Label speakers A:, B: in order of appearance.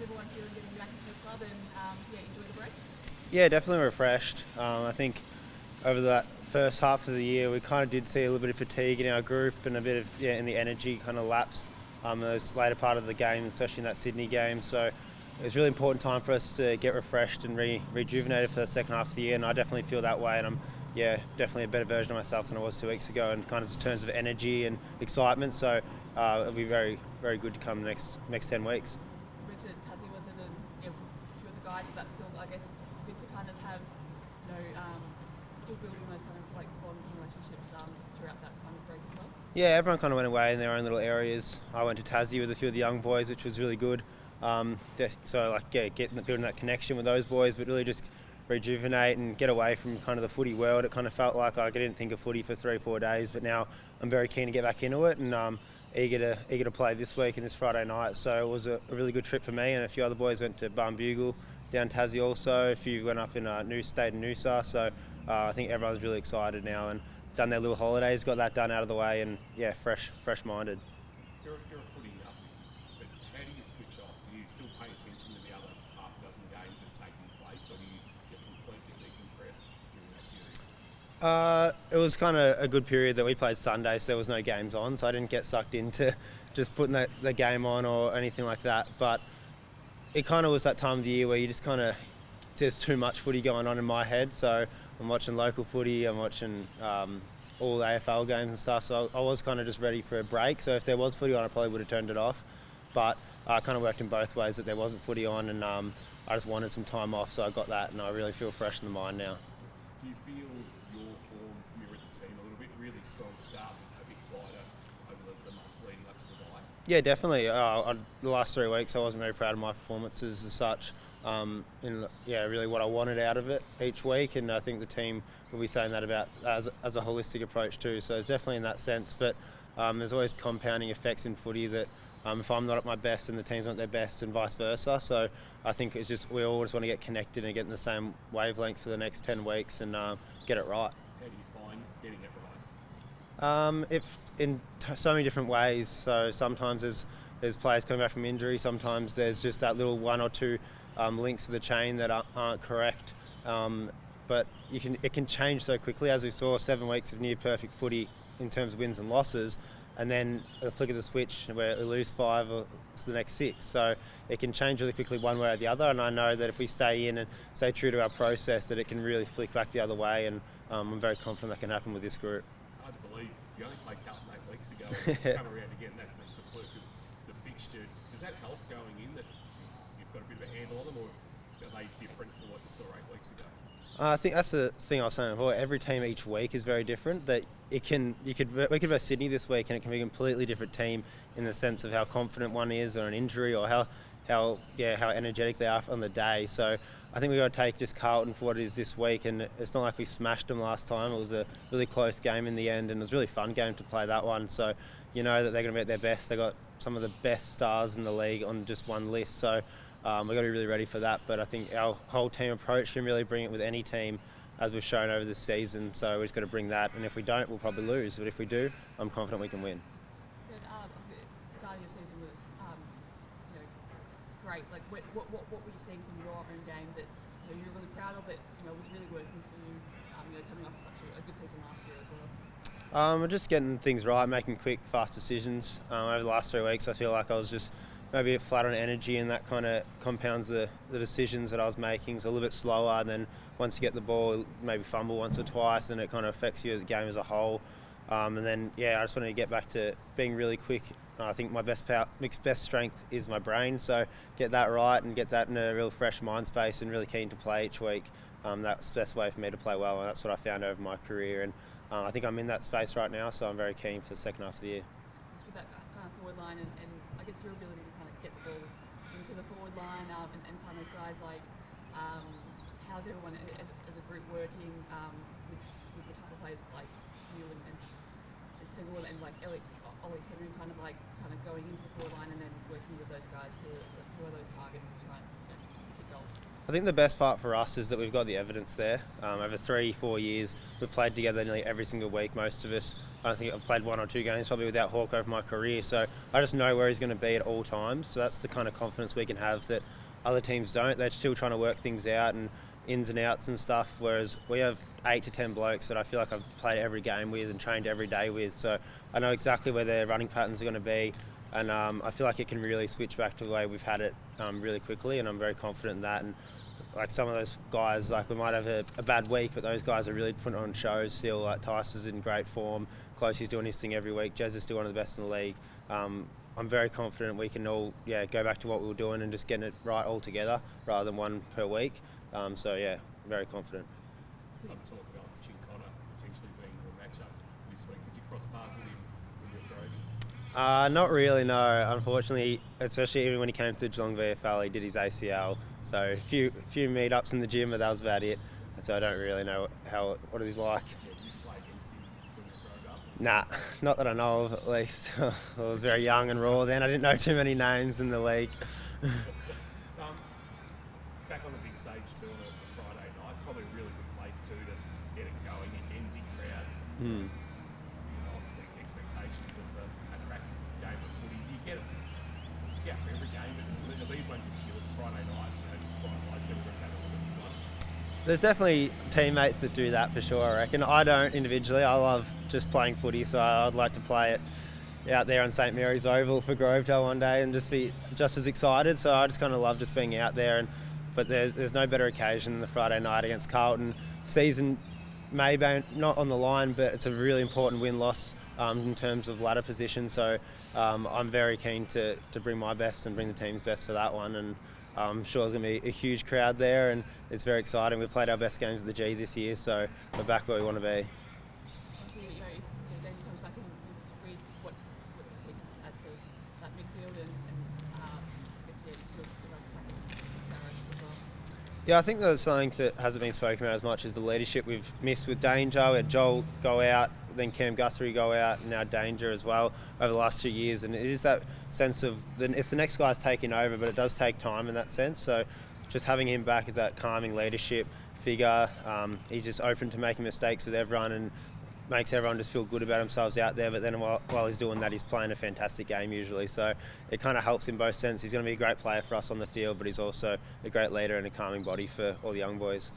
A: how's everyone feeling getting back into the club and enjoy the break?
B: Yeah, definitely refreshed. I think over that first half of the year, we kind of did see a little bit of fatigue in our group and a bit of in the energy kind of lapsed. Those later part of the game, especially in that Sydney game. So it was a really important time for us to get refreshed and rejuvenated for the second half of the year. And I definitely feel that way. And I'm definitely a better version of myself than I was 2 weeks ago, and kind of in terms of energy and excitement. So it'll be very very good to come next 10 weeks.
A: Richard, Tassie was it, and with a few of the guys, but that's still, I guess, good to kind of have, still building those kind of like bonds and relationships throughout that kind of break as well.
B: Yeah, everyone kind of went away in their own little areas. I went to Tassie with a few of the young boys, which was really good. Building that connection with those boys, but really just rejuvenate and get away from kind of the footy world. It kind of felt like I didn't think of footy for 3 or 4 days, but now I'm very keen to get back into it and eager to play this week and this Friday night. So it was a really good trip for me, and a few other boys went to Barnbugle down Tassie also. A few went up in New State and Noosa. So I think everyone's really excited now and done their little holidays, got that done out of the way, and fresh minded.
C: You're a footy nut, but how do you switch off? Do you still pay attention to the other half a dozen games that are taking place, or do you just completely decompress during that period?
B: It was kind of a good period that we played Sunday, so there was no games on, so I didn't get sucked into just putting the game on or anything like that. But it kind of was that time of the year where you just kind of, there's too much footy going on in my head. So I'm watching local footy, I'm watching all the AFL games and stuff. So I was kind of just ready for a break. So if there was footy on, I probably would have turned it off. But I kind of worked in both ways, that there wasn't footy on, and I just wanted some time off. So I got that, and I really feel fresh in the mind now.
C: Do you feel your forms mirror the team a little bit? Really strong start, a bit quieter over the months leading up to the bye?
B: Yeah, definitely. The last 3 weeks, I wasn't very proud of my performances as such. Really what I wanted out of it each week, and I think the team will be saying that about as a holistic approach too. So it's definitely in that sense. But there's always compounding effects in footy that if I'm not at my best, then the team's not at their best, and vice versa. So I think it's just we all just want to get connected and get in the same wavelength for the next 10 weeks and get it right.
C: How do you find getting it right?
B: If in so many different ways. So sometimes there's players coming back from injury. Sometimes there's just that little one or two links to the chain that aren't correct. But it can change so quickly, as we saw 7 weeks of near perfect footy in terms of wins and losses, and then a flick of the switch where we lose 5 or it's the next 6. So it can change really quickly one way or the other, and I know that if we stay in and stay true to our process, that it can really flick back the other way, and I'm very confident that can happen with this group.
C: It's hard to believe you only played Carlton 8 weeks ago and come around again. That's the quirk of the fixture. Does that help going in, that you've got a bit of a handle on them, or are they different to what you saw 8 weeks ago?
B: I think that's the thing I was saying before. Every team each week is very different. That we could versus Sydney this week, and it can be a completely different team in the sense of how confident one is, or an injury, or how energetic they are on the day. So I think we've got to take just Carlton for what it is this week, and it's not like we smashed them last time. It was a really close game in the end, and it was a really fun game to play, that one. So you know that they're going to be at their best. They got some of the best stars in the league on just one list. So we've got to be really ready for that. But I think our whole team approach can really bring it with any team, as we've shown over this season. So we've just got to bring that, and if we don't, we'll probably lose. But if we do, I'm confident we can win.
A: So obviously the start of your season was great. Like what were you seeing from your own game that you're really proud of, that was really working for you? Coming off such a good season last year as well.
B: Just getting things right, making quick, fast decisions. Over the last 3 weeks, I feel like I was just maybe a bit flat on energy, and that kind of compounds the decisions that I was making. So a little bit slower, and then once you get the ball, maybe fumble once or twice, and it kind of affects you as a game as a whole. I just wanted to get back to being really quick. I think my best strength is my brain, so get that right and get that in a real fresh mind space, and really keen to play each week. That's the best way for me to play well, and that's what I found over my career. And I think I'm in that space right now, so I'm very keen for the second half of the year.
A: Just with that kind of forward line, and I guess your ability to kind of get the ball into the forward line and kind of those guys, like how's everyone as a group working with the type of players like you and Single and like Ollie Henry, kind of going into the forward line and then working with those guys who are those targets to try and kick goals?
B: I think the best part for us is that we've got the evidence there. Over 3-4 years, we've played together nearly every single week, most of us. I don't think I've played 1 or 2 games probably without Hawk over my career, so I just know where he's going to be at all times. So that's the kind of confidence we can have that other teams don't. They're still trying to work things out and ins and outs and stuff, whereas we have 8 to 10 blokes that I feel like I've played every game with and trained every day with, so I know exactly where their running patterns are going to be, and I feel like it can really switch back to the way we've had it really quickly, and I'm very confident in that. And like some of those guys, like we might have a bad week, but those guys are really putting on shows still. Like Tice is in great form, Closey's doing his thing every week, Jez is still one of the best in the league. I'm very confident we can all go back to what we were doing and just getting it right all together rather than one per week. So yeah, very confident.
C: Some talk about Chin Connor potentially being your matchup this week. Did you cross paths with him when you were growing?
B: Not really, no. Unfortunately, especially even when he came to Geelong VFL, he did his ACL. So a few meetups in the gym, but that was about it. So I don't really know what he's like.
C: Yeah, did you play against him when you were growing up?
B: Nah, not that I know of at least. I was very young and raw then. I didn't know too many names in the league.
C: Back on the big stage too on a Friday night, probably a really good place too to get it going again, big crowd. Obviously expectations of a cracking game of footy. You get it. Yeah, for every game, but these ones you feel Friday night, Friday night, so we're having a look at this one.
B: There's definitely teammates that do that for sure, I reckon. I don't individually. I love just playing footy, so I'd like to play it out there on St Mary's Oval for Grovedale one day and just be just as excited. So I just kind of love just being out there. But there's no better occasion than the Friday night against Carlton. Season maybe not on the line, but it's a really important win-loss in terms of ladder position. So I'm very keen to bring my best and bring the team's best for that one. And I'm sure there's going to be a huge crowd there, and it's very exciting. We've played our best games at the G this year, so we're back where we want to be.
A: Obviously, if Danger comes back in this week, what does he can just add to that midfield and I guess the rest attacking as well?
B: Yeah, I think that's something that hasn't been spoken about as much as the leadership we've missed with Danger. We had Joel go out, then Cam Guthrie go out, and now Danger as well over the last 2 years. And it is that sense of, it's the next guy's taking over, but it does take time in that sense. So just having him back as that calming leadership figure. He's just open to making mistakes with everyone and makes everyone just feel good about themselves out there. But then while he's doing that, he's playing a fantastic game usually. So it kind of helps in both senses. He's going to be a great player for us on the field, but he's also a great leader and a calming body for all the young boys.